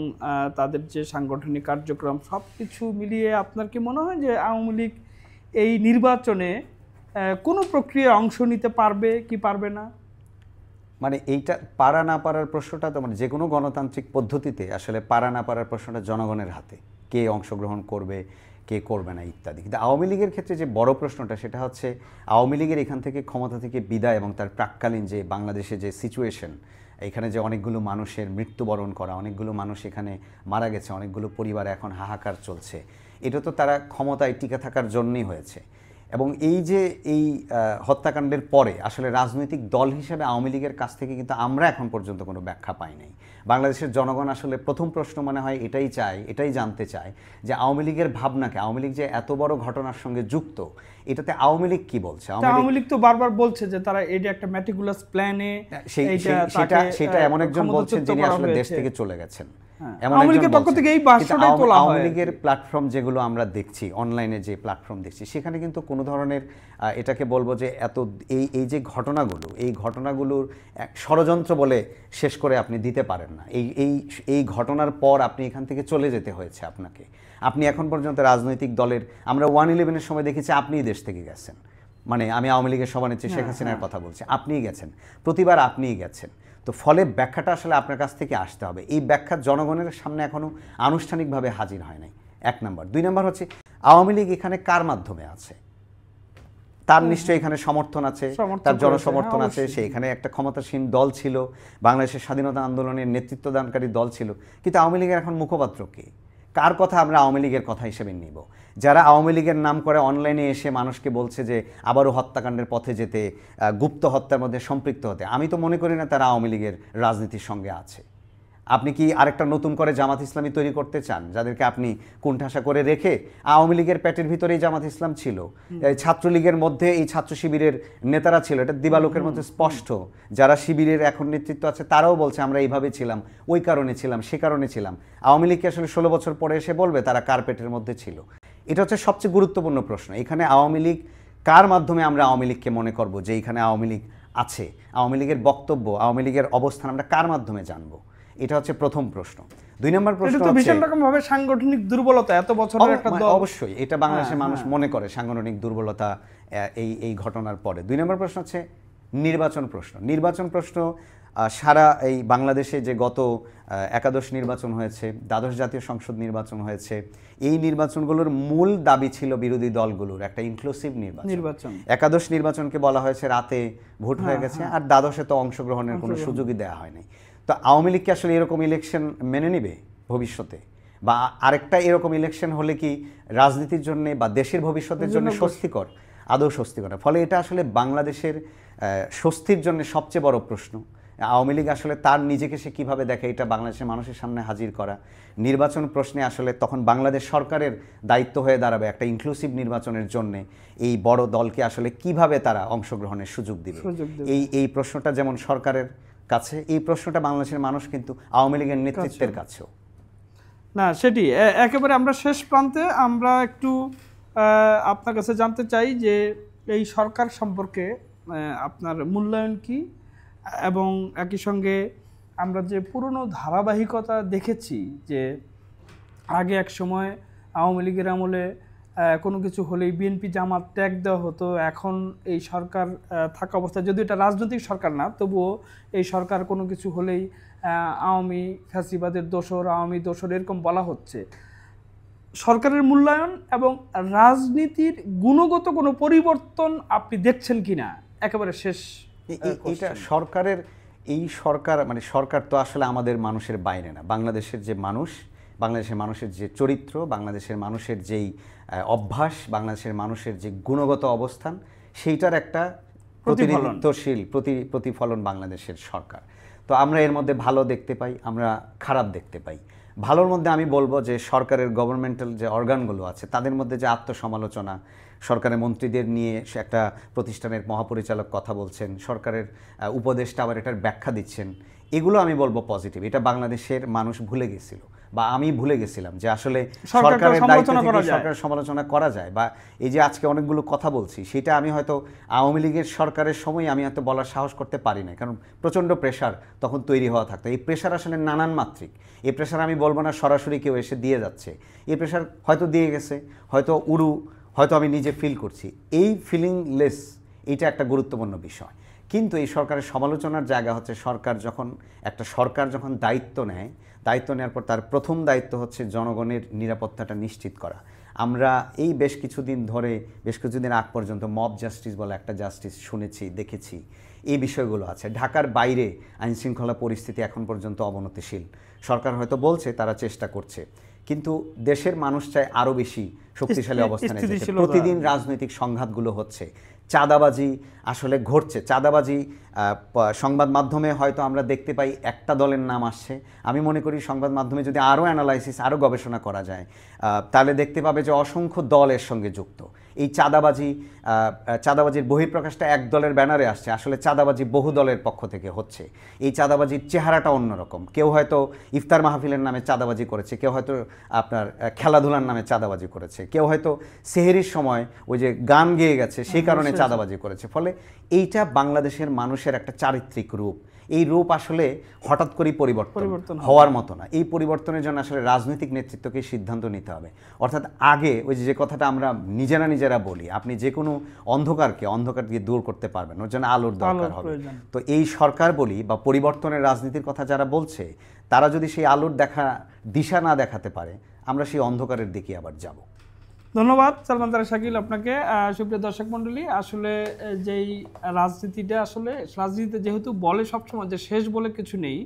তাদের যে সাংগঠনিক কার্যক্রম, সব কিছু মিলিয়ে আপনার কি মনে হয় যে আওয়ামী লীগ এই নির্বাচনে কোনো প্রক্রিয়ায় অংশ নিতে পারবে কি পারবে না? মানে এইটা পারা না পারার প্রশ্নটা তো মানে যে কোনো গণতান্ত্রিক পদ্ধতিতে আসলে পারা না পারার প্রশ্নটা জনগণের হাতে, কে অংশগ্রহণ করবে কে করবে না ইত্যাদি। কিন্তু আওয়ামী লীগের ক্ষেত্রে যে বড় প্রশ্নটা সেটা হচ্ছে আওয়ামী লীগের এখান থেকে ক্ষমতা থেকে বিদায় এবং তার প্রাক্কালীন যে বাংলাদেশে যে সিচুয়েশন, এখানে যে অনেকগুলো মানুষের মৃত্যুবরণ করা, অনেকগুলো মানুষ এখানে মারা গেছে, অনেকগুলো পরিবার এখন হাহাকার চলছে, এটা তো তারা ক্ষমতায় টিকে থাকার জন্যই হয়েছে। এবং এই যে এই হত্যাকাণ্ডের পরে আসলে রাজনৈতিক দল হিসেবে আওয়ামী লীগের কাছ থেকে কিন্তু আমরা এখন পর্যন্ত কোনো ব্যাখ্যা পাই নাই। বাংলাদেশের জনগণ আসলে প্রথম প্রশ্ন মনে হয় এটাই জানতে চায় যে আওয়ামী লীগের ভাবনাকে, আওয়ামী লীগ যে এত বড় ঘটনার সঙ্গে যুক্ত, এটাতে আওয়ামী লীগ কি বলছে? আওয়ামী লীগ তো বারবার বলছে যে তারা এটা একটা ম্যাটিকুলাস প্ল্যানে, সেটা এমন একজন বলছেন যিনি আসলে দেশ থেকে চলে গেছেন, এমন আওয়ামী একজন লীগের পক্ষ বলছেন। থেকে এই কিন্তু ভাষ্যটাই তোলা আওয়ামী হয়। লীগের প্ল্যাটফর্ম যেগুলো আমরা দেখছি, অনলাইনে যে প্ল্যাটফর্ম দেখছি, সেখানে কিন্তু কোনো ধরনের এটাকে বলবো যে এত এই যে ঘটনাগুলো, এই ঘটনাগুলোর এক ষড়যন্ত্র বলে শেষ করে আপনি দিতে পারেন না। এই ঘটনার পর আপনি এখান থেকে চলে যেতে হয়েছে আপনাকে। আপনি এখন পর্যন্ত রাজনৈতিক দলের, আমরা 111-এর সময় দেখেছি আপনিই দেশ থেকে গেছেন, মানে আমি আওয়ামী লীগের সভানেত্রী শেখ হাসিনার কথা বলছি, আপনিই গেছেন, প্রতিবার আপনিই গেছেন। তো ফলে ব্যাখ্যাটা আসলে আপনার কাছ থেকে আসতে হবে। এই ব্যাখ্যা জনগণের সামনে এখনো আনুষ্ঠানিকভাবে হাজির হয় নাই, 1 নম্বর। 2 নম্বর হচ্ছে আওয়ামী লীগ এখানে কার মাধ্যমে আছে? তার নিশ্চয়ই এখানে সমর্থন আছে, তার জনসমর্থন আছে, সে এখানে একটা ক্ষমতাসীন দল ছিল, বাংলাদেশের স্বাধীনতা আন্দোলনের নেতৃত্ব দানকারী দল ছিল। কিন্তু আওয়ামী লীগের এখন মুখপাত্র কে? কার কথা আমরা আওয়ামী লীগের কথা হিসেবে নিব? যারা আওয়ামী লীগের নাম করে অনলাইনে এসে মানুষকে বলছে যে আবারও হত্যাকাণ্ডের পথে যেতে, গুপ্ত হত্যার মধ্যে সম্পৃক্ত হতে, আমি তো মনে করি না তারা আওয়ামী লীগের রাজনীতির সঙ্গে আছে। আপনি কি আরেকটা নতুন করে জামাত ইসলামী তৈরি করতে চান, যাদেরকে আপনি কোণঠাসা করে রেখে? আওয়ামী লীগের পেটের ভিতরেই জামাত ইসলাম ছিল, ছাত্রলীগের মধ্যে এই ছাত্র শিবিরের নেতারা ছিল, এটা দিবালোকের মধ্যে স্পষ্ট। যারা শিবিরের এখন নেতৃত্ব আছে তারাও বলছে আমরা এইভাবে ছিলাম, ওই কারণে ছিলাম, সে কারণে ছিলাম। আওয়ামী লীগকে আসলে 16 বছর পরে এসে বলবে তারা কার পেটের মধ্যে ছিল? এটা হচ্ছে সবচেয়ে গুরুত্বপূর্ণ প্রশ্ন। এখানে আওয়ামী লীগ কার মাধ্যমে আমরা আওয়ামী লীগকে মনে করব যে এখানে আওয়ামী লীগ আছে? আওয়ামী লীগের বক্তব্য, আওয়ামী লীগের অবস্থান আমরা কার মাধ্যমে জানবো? এটা হচ্ছে প্রথম প্রশ্ন। 2 নম্বর প্রশ্ন এটা তো ভীষণ রকম ভাবে সাংগঠনিক দুর্বলতা, এত বছরের একটা দল। অবশ্যই এটা বাংলাদেশের মানুষ মনে করে সাংগঠনিক দুর্বলতা এই ঘটনার পরে। 2 নম্বর প্রশ্ন হচ্ছে নির্বাচন প্রশ্ন। নির্বাচন প্রশ্ন সারা এই বাংলাদেশে যে গত একাদশ নির্বাচন হয়েছে, দ্বাদশ জাতীয় সংসদ নির্বাচন হয়েছে, এই নির্বাচনগুলোর মূল দাবি ছিল বিরোধী দলগুলোর একটা ইনক্লুসিভ নির্বাচন। একাদশ নির্বাচনকে বলা হয়েছে রাতে ভোট হয়ে গেছে, আর দ্বাদশে তো অংশগ্রহণের কোনো সুযোগই দেওয়া হয়নি। তো আওয়ামী লীগকে আসলে এরকম ইলেকশন মেনে নিবে ভবিষ্যতে? বা আরেকটা এরকম ইলেকশন হলে কি রাজনীতির জন্য বা দেশের ভবিষ্যতের জন্য স্বস্তিকর? আদৌ স্বস্তিকর না। ফলে এটা আসলে বাংলাদেশের স্বস্তির জন্য সবচেয়ে বড় প্রশ্ন। আওয়ামী লীগ আসলে তার নিজেকে সে কীভাবে দেখে, এটা বাংলাদেশের মানুষের সামনে হাজির করা। নির্বাচন প্রশ্নে আসলে তখন বাংলাদেশ সরকারের দায়িত্ব হয়ে দাঁড়াবে একটা ইনক্লুসিভ নির্বাচনের জন্য এই বড় দলকে আসলে কিভাবে তারা অংশগ্রহণের সুযোগ দিবে। এই প্রশ্নটা যেমন সরকারের কাছে, এই প্রশ্নটা বাংলাদেশের মানুষ কিন্তু আওয়ামী লীগের নেতৃত্বের কাছেও। না, সেটি একেবারে আমরা শেষ প্রান্তে আমরা একটু আপনার কাছে জানতে চাই যে এই সরকার সম্পর্কে আপনার মূল্যায়ন কি, এবং একই সঙ্গে আমরা যে পুরনো ধারাবাহিকতা দেখেছি যে আগে এক সময় আওয়ামী লীগের আমলে কোনো কিছু হলেই বিএনপি জামাত ট্যাগ দেওয়া হতো, এখন এই সরকার থাকা অবস্থায়, যদিও এটা রাজনৈতিক সরকার না, তবুও এই সরকার কোনো কিছু হলেই আওয়ামী ফ্যাসিবাদের দোসর, আওয়ামী দোসর এরকম বলা হচ্ছে। সরকারের মূল্যায়ন এবং রাজনীতির গুণগত কোনো পরিবর্তন আপনি দেখছেন কিনা, একেবারে শেষ। এটা সরকারের, এই সরকার মানে সরকার তো আসলে আমাদের মানুষের বাইরে না। বাংলাদেশের যে মানুষ, বাংলাদেশের মানুষের যে চরিত্র, বাংলাদেশের মানুষের যেই অভ্যাস, বাংলাদেশের মানুষের যে গুণগত অবস্থান, সেইটার একটা প্রতিনিধিত্বশীল প্রতিফলন বাংলাদেশের সরকার। তো আমরা এর মধ্যে ভালো দেখতে পাই, আমরা খারাপ দেখতে পাই। ভালোর মধ্যে আমি বলবো যে সরকারের গভর্নমেন্টাল যে অর্গানগুলো আছে তাদের মধ্যে যে আত্মসমালোচনা, সরকারের মন্ত্রীদের নিয়ে একটা প্রতিষ্ঠানের মহাপরিচালক কথা বলছেন, সরকারের উপদেষ্টা আবার এটার ব্যাখ্যা দিচ্ছেন, এগুলো আমি বলবো পজিটিভ। এটা বাংলাদেশের মানুষ ভুলে গেছিল, বা আমি ভুলে গেছিলাম যে আসলে সরকারের দায়িত্ব থেকে সরকারের সমালোচনা করা যায়। বা এই যে আজকে অনেকগুলো কথা বলছি, সেটা আমি হয়তো আওয়ামী লীগের সরকারের সময় আমি হয়তো বলার সাহস করতে পারি না, কারণ প্রচণ্ড প্রেশার তখন তৈরি হওয়া থাকতো। এই প্রেশার আসলে নানান মাত্রিক। এই প্রেশার আমি বলবো না সরাসরি কেউ এসে দিয়ে যাচ্ছে, এই প্রেশার হয়তো দিয়ে গেছে, হয়তো হয়তো আমি নিজে ফিল করছি। এই ফিলিংলেস, এইটা একটা গুরুত্বপূর্ণ বিষয়। কিন্তু এই সরকারের সমালোচনার জায়গা হচ্ছে সরকার যখন দায়িত্ব নেয়, দায়িত্ব নেওয়ার পর তার প্রথম দায়িত্ব হচ্ছে জনগণের নিরাপত্তাটা নিশ্চিত করা। আমরা এই বেশ কিছুদিন আগ পর্যন্ত মব জাস্টিস বলে একটা জাস্টিস শুনেছি, দেখেছি, এই বিষয়গুলো আছে। ঢাকার বাইরে আইনশৃঙ্খলা পরিস্থিতি এখন পর্যন্ত অবনতিশীল। সরকার হয়তো বলছে তারা চেষ্টা করছে, কিন্তু দেশের মানুষ চায় আরও বেশি শক্তিশালী অবস্থানে যেতে। প্রতিদিন রাজনৈতিক সংঘাতগুলো হচ্ছে, চাঁদাবাজি আসলে ঘটছে। চাঁদাবাজি সংবাদ মাধ্যমে হয়তো আমরা দেখতে পাই একটা দলের নাম আসছে। আমি মনে করি সংবাদ মাধ্যমে যদি আরও অ্যানালাইসিস, আরও গবেষণা করা যায়, তাহলে দেখতে পাবে যে অসংখ্য দল এর সঙ্গে যুক্ত। এই চাঁদাবাজির বহিঃপ্রকাশটা এক দলের ব্যানারে আসছে, আসলে চাঁদাবাজি বহু দলের পক্ষ থেকে হচ্ছে। এই চাঁদাবাজির চেহারাটা অন্যরকম। কেউ হয়তো ইফতার মাহফিলের নামে চাঁদাবাজি করেছে, কেউ হয়তো আপনার খেলাধুলার নামে চাঁদাবাজি করেছে, কেউ হয়তো সেহরির সময় ওই যে গান গেয়ে গেছে সেই কারণে চাঁদাবাজি করেছে। ফলে এইটা বাংলাদেশের মানুষের একটা চারিত্রিক রূপ। এই রূপ আসলে হঠাৎ করেই পরিবর্তন হওয়ার মতো না। এই পরিবর্তনের জন্য আসলে রাজনৈতিক নেতৃত্বকে সিদ্ধান্ত নিতে হবে। অর্থাৎ আগে ওই যে কথাটা আমরা নিজেরা বলি, আপনি যে কোনো অন্ধকার দিয়ে দূর করতে পারবেন, ওর জন্য আলোর দরকার হবে। তো এই সরকার বলি বা পরিবর্তনের রাজনীতির কথা যারা বলছে, তারা যদি সেই আলোর দিশা না দেখাতে পারে, আমরা সেই অন্ধকারের দিকে আবার যাব। ধন্যবাদ সালমান তারেক শাকিল আপনাকে। সুপ্রিয় দর্শক মণ্ডলী, আসলে যেই রাজনীতিটা, আসলে রাজনীতিতে যেহেতু বলে সবসময় যে শেষ বলে কিছু নেই,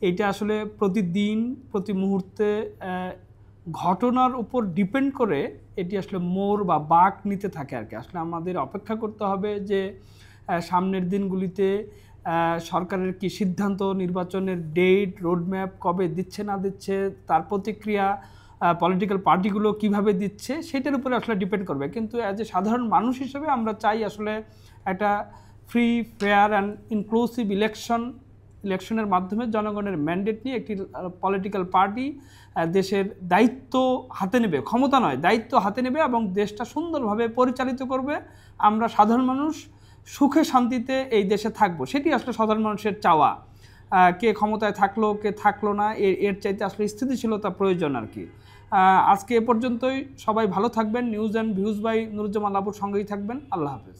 এইটা আসলে প্রতিদিন প্রতি মুহূর্তে ঘটনার উপর ডিপেন্ড করে এটি আসলে মোড় বা বাঁক নিতে থাকে আর কি। আসলে আমাদের অপেক্ষা করতে হবে যে সামনের দিনগুলিতে সরকারের কি সিদ্ধান্ত, নির্বাচনের ডেট, রোডম্যাপ কবে দিচ্ছে না দিচ্ছে, তার প্রতিক্রিয়া পলিটিক্যাল পার্টিগুলো কিভাবে দিচ্ছে, সেটার উপরে আসলে ডিপেন্ড করবে। কিন্তু অ্যাজ এ সাধারণ মানুষ হিসেবে আমরা চাই আসলে একটা ফ্রি, ফেয়ার অ্যান্ড ইনক্লুসিভ ইলেকশনের মাধ্যমে জনগণের ম্যান্ডেট নিয়ে একটি পলিটিক্যাল পার্টি দেশের দায়িত্ব হাতে নেবে, ক্ষমতা নয় দায়িত্ব হাতে নেবে এবং দেশটা সুন্দরভাবে পরিচালিত করবে। আমরা সাধারণ মানুষ সুখে শান্তিতে এই দেশে থাকবো, সেটি আসলে সাধারণ মানুষের চাওয়া। কে ক্ষমতায় থাকলো কে থাকলো না, এর চাইতে আসলে স্থিতিশীলতা প্রয়োজন আর কি। আজকে এ পর্যন্তই। সবাই ভালো থাকবেন। News and views by Nuruzzaman লাবুর সঙ্গেই থাকবেন। আল্লাহ হাফেজ।